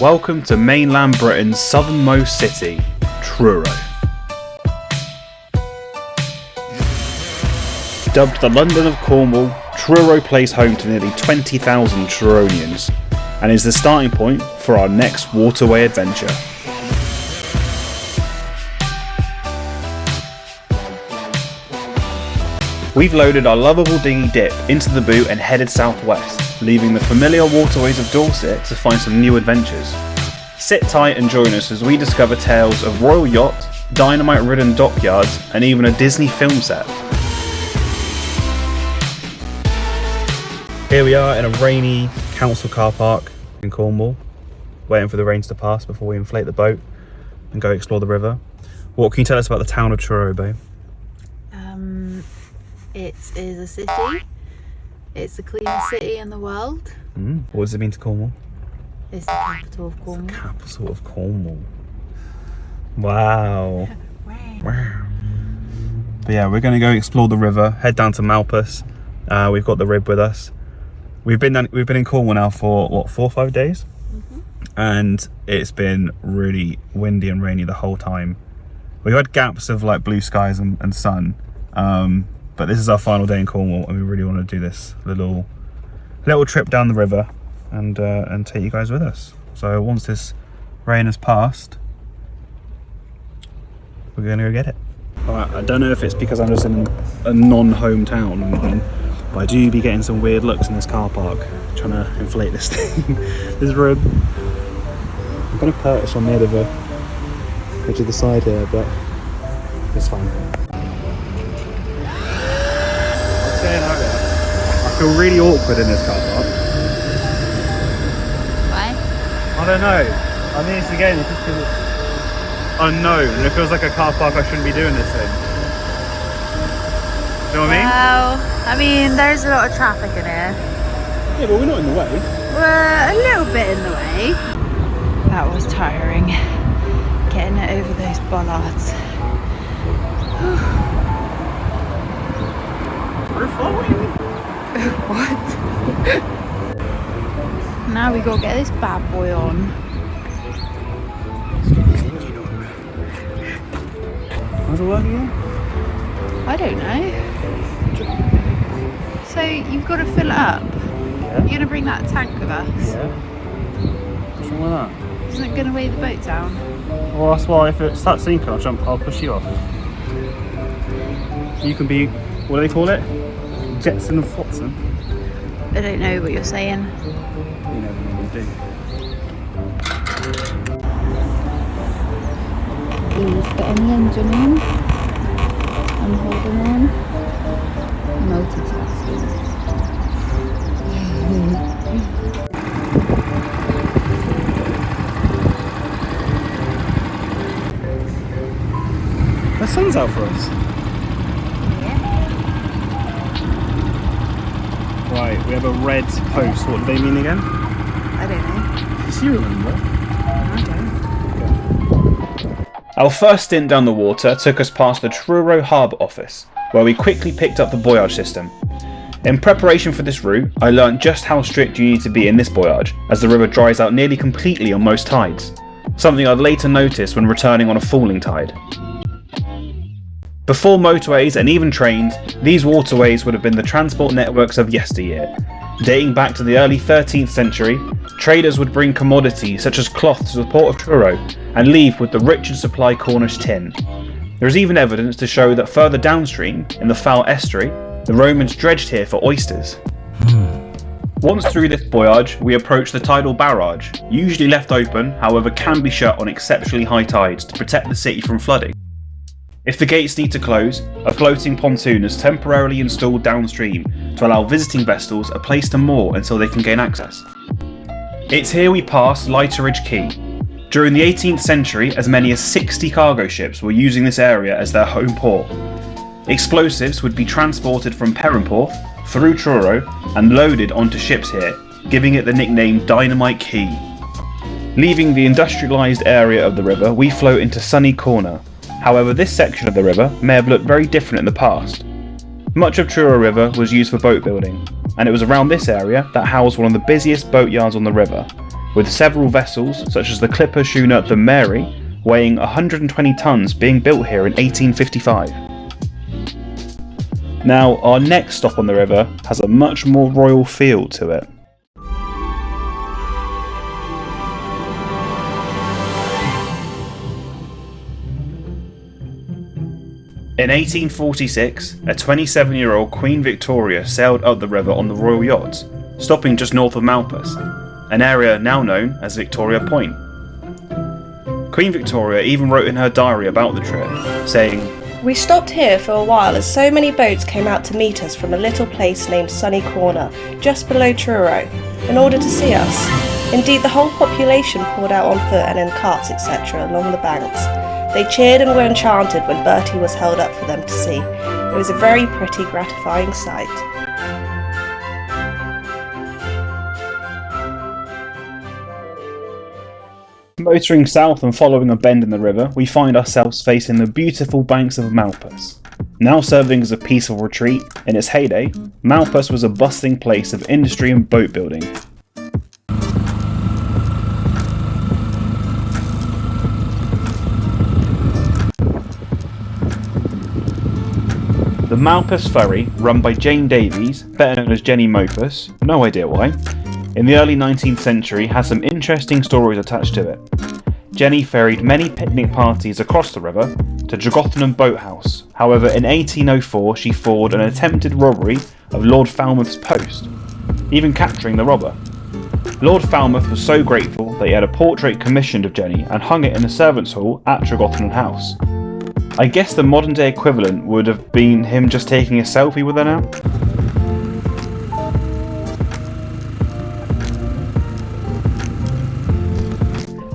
Welcome to mainland Britain's southernmost city, Truro. Dubbed the London of Cornwall, Truro plays home to nearly 20,000 Truronians and is the starting point for our next waterway adventure. We've loaded our lovable dinghy dip into the boot and headed southwest, leaving the familiar waterways of Dorset to find some new adventures. Sit tight and join us as we discover tales of royal yachts, dynamite ridden dockyards, and even a Disney film set. Here we are in a rainy council car park in Cornwall, waiting for the rains to pass before we inflate the boat and go explore the river. What can you tell us about the town of Truro, babe? It is a city. It's the cleanest city in the world. What does it mean to Cornwall? It's the capital of Cornwall. It's the capital of Cornwall. Wow. Wow. But yeah, we're going to go explore the river, head down to Malfus. We've got the rib with us. We've been in Cornwall now for what, 4 or 5 days? And it's been really windy and rainy the whole time. We've had gaps of like blue skies and sun. But this is our final day in Cornwall, and we really want to do this little trip down the river and take you guys with us. So once this rain has passed, we're going to go get it. Alright, I don't know if it's because I'm just in a non-home town or anything, but I do be getting some weird looks in this car park, trying to inflate this thing, this rib. I'm going to perch on the edge of the side here, but it's fine. I feel really awkward in this car park. Why? I don't know. I mean, it's again, it's just because it's unknown and it feels like a car park I shouldn't be doing this in. Do you know what I mean? Well, I mean, there's a lot of traffic in here. Yeah, but we're not in the way. We're a little bit in the way. That was tiring. Getting it over those bollards. We're following. What? Now we gotta get this bad boy on. How's it working again? I don't know. So you've got to fill it up? Yeah. You're gonna bring that tank with us? Yeah. What's wrong with that? Isn't it gonna weigh the boat down? Well, that's why if it starts sinking, I'll push you off. You can be, what do they call it? Jetson and Flotsam. I don't know what you're saying. You never know what to do. He's getting the engine on. I'm holding on. Multitasking. The sun's out for us. Right, we have a red post. What do they mean again? I don't know. Does you remember? I don't. Our first stint down the water took us past the Truro Harbour office, where we quickly picked up the boyage system. In preparation for this route, I learnt just how strict you need to be in this boyage, as the river dries out nearly completely on most tides, something I'd later notice when returning on a falling tide. Before motorways and even trains, these waterways would have been the transport networks of yesteryear. Dating back to the early 13th century, traders would bring commodities such as cloth to the port of Truro and leave with the rich and supply Cornish tin. There is even evidence to show that further downstream, in the foul estuary, the Romans dredged here for oysters. Once through this boyage, we approach the tidal barrage, usually left open, however can be shut on exceptionally high tides to protect the city from flooding. If the gates need to close, a floating pontoon is temporarily installed downstream to allow visiting vessels a place to moor until they can gain access. It's here we pass Lighterage Quay. During the 18th century, as many as 60 cargo ships were using this area as their home port. Explosives would be transported from Perranporth through Truro and loaded onto ships here, giving it the nickname Dynamite Quay. Leaving the industrialised area of the river, we float into Sunny Corner. However, this section of the river may have looked very different in the past. Much of Truro River was used for boat building, and it was around this area that housed one of the busiest boatyards on the river, with several vessels such as the clipper schooner the Mary weighing 120 tonnes being built here in 1855. Now, our next stop on the river has a much more royal feel to it. In 1846, a 27-year-old Queen Victoria sailed up the river on the Royal Yacht, stopping just north of Malfus, an area now known as Victoria Point. Queen Victoria even wrote in her diary about the trip, saying, "We stopped here for a while as so many boats came out to meet us from a little place named Sunny Corner, just below Truro, in order to see us. Indeed, the whole population poured out on foot and in carts, etc., along the banks. They cheered and were enchanted when Bertie was held up for them to see. It was a very pretty, gratifying sight." Motoring south and following a bend in the river, we find ourselves facing the beautiful banks of Malfus. Now serving as a peaceful retreat, in its heyday, Malfus was a bustling place of industry and boat building. The Malfus ferry, run by Jane Davies, better known as Jenny Malfus, no idea why, in the early 19th century has some interesting stories attached to it. Jenny ferried many picnic parties across the river to Dragothenham Boathouse. However, in 1804 she foiled an attempted robbery of Lord Falmouth's post, even capturing the robber. Lord Falmouth was so grateful that he had a portrait commissioned of Jenny and hung it in the servants' hall at Dragothenham House. I guess the modern day equivalent would have been him just taking a selfie with her now.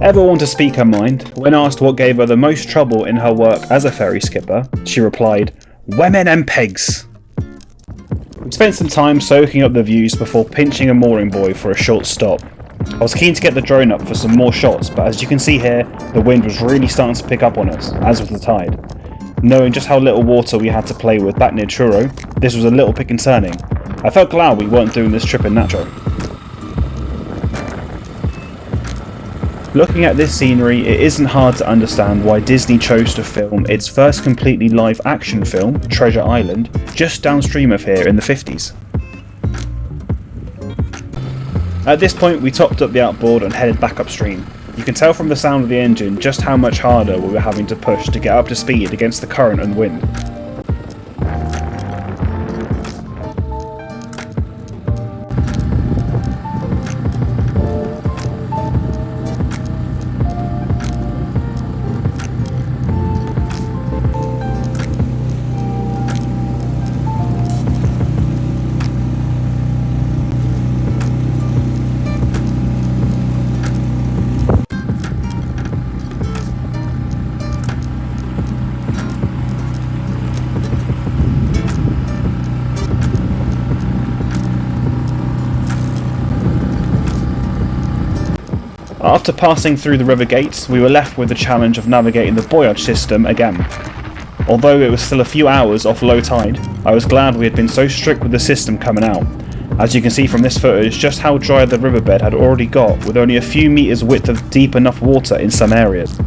Ever want to speak her mind? When asked what gave her the most trouble in her work as a ferry skipper, she replied, "Women and pegs." We spent some time soaking up the views before pinching a mooring buoy for a short stop. I was keen to get the drone up for some more shots, but as you can see here, the wind was really starting to pick up on us, as was the tide. Knowing just how little water we had to play with back near Truro, this was a little bit concerning. I felt glad we weren't doing this trip in natural. Looking at this scenery, it isn't hard to understand why Disney chose to film its first completely live action film, Treasure Island, just downstream of here in the 50s. At this point we topped up the outboard and headed back upstream. You can tell from the sound of the engine just how much harder we were having to push to get up to speed against the current and wind. After passing through the river gates, we were left with the challenge of navigating the buoyage system again. Although it was still a few hours off low tide, I was glad we had been so strict with the system coming out. As you can see from this footage, just how dry the riverbed had already got, with only a few metres width of deep enough water in some areas.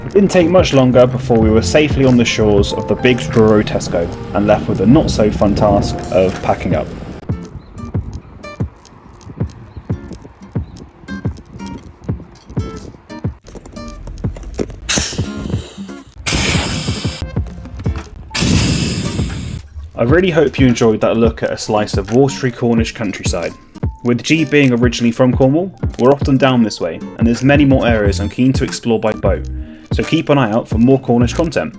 It didn't take much longer before we were safely on the shores of the big Truro Tesco and left with the not so fun task of packing up. I really hope you enjoyed that look at a slice of watery Cornish countryside. With G being originally from Cornwall, we're often down this way, and there's many more areas I'm keen to explore by boat, so keep an eye out for more Cornish content.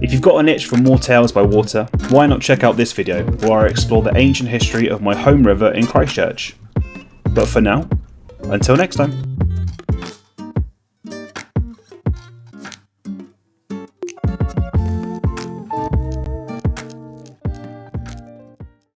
If you've got an itch for more tales by water, why not check out this video where I explore the ancient history of my home river in Christchurch. But for now, until next time.